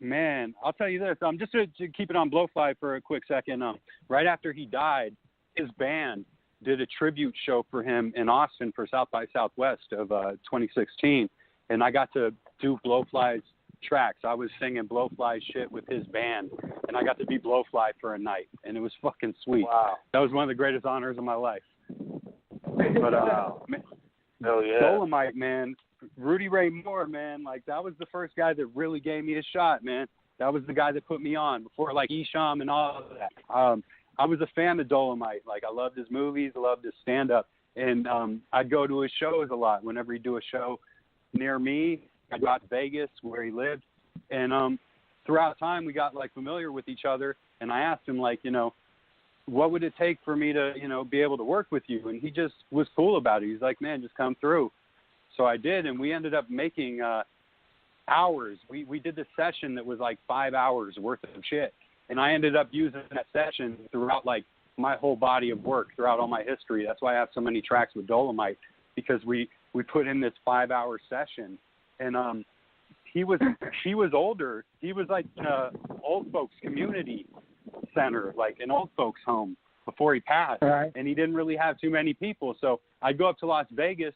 Man, I'll tell you this. Just to keep it on Blowfly for a quick second. Right after he died, his band did a tribute show for him in Austin for South by Southwest of 2016, and I got to do Blowfly's tracks. I was singing Blowfly's shit with his band, and I got to be Blowfly for a night, and it was fucking sweet. Wow. That was one of the greatest honors of my life. But man, hell yeah. Dolemite, man. Rudy Ray Moore, man, like that was the first guy that really gave me a shot, man. That was the guy that put me on before like Esham and all of that. I was a fan of Dolemite. Like I loved his movies, I loved his stand-up, and I'd go to his shows a lot. Whenever he'd do a show near me, I'd go out to Vegas where he lived, and throughout time we got like familiar with each other. And I asked him like, you know, what would it take for me to, you know, be able to work with you? And he just was cool about it. He's like, man, just come through. So I did, and we ended up making hours. We did this session that was like 5 hours worth of shit, and I ended up using that session throughout like my whole body of work, throughout all my history. That's why I have so many tracks with Dolemite, because we put in this 5 hour session, and he was older. He was like in a old folks community center, like an old folks home before he passed, right. And he didn't really have too many people. So I'd go up to Las Vegas,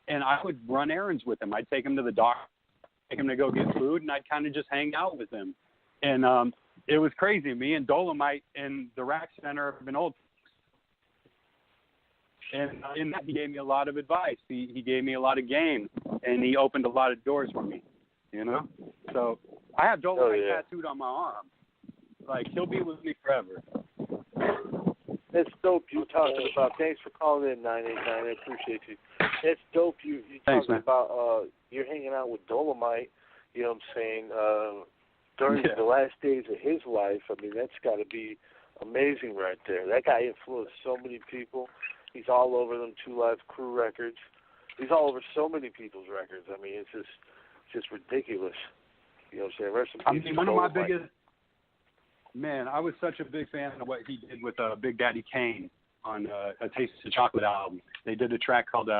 and I would run errands with him. I'd take him to the doctor, take him to go get food, and I'd kind of just hang out with him. And it was crazy. Me and Dolemite in the Rack Center have been old. And in that, he gave me a lot of advice. He gave me a lot of game, and he opened a lot of doors for me, you know? So I have Dolemite tattooed on my arm. Like, he'll be with me forever. That's dope you talking about. Thanks for calling in, 989. I appreciate you. That's dope you Thanks, talking man. about you're hanging out with Dolemite, you know what I'm saying, during the last days of his life. I mean, that's got to be amazing right there. That guy influenced so many people. He's all over them Two Live Crew records. He's all over so many people's records. I mean, it's just ridiculous. You know what I'm saying? Rest in peace. I mean, one of my biggest... Man, I was such a big fan of what he did with Big Daddy Kane on A Taste of Chocolate album. They did a track called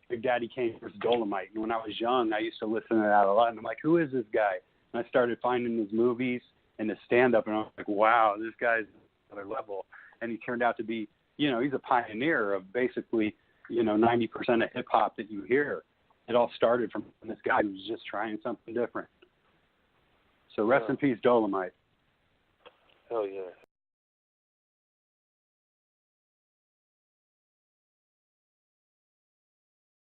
Big Daddy Kane vs. Dolemite. And when I was young, I used to listen to that a lot. And I'm like, who is this guy? And I started finding his movies and his stand-up, and I was like, wow, this guy's another level. And he turned out to be, you know, he's a pioneer of basically, you know, 90% of hip-hop that you hear. It all started from this guy who was just trying something different. So rest in peace, Dolemite. Hell yeah.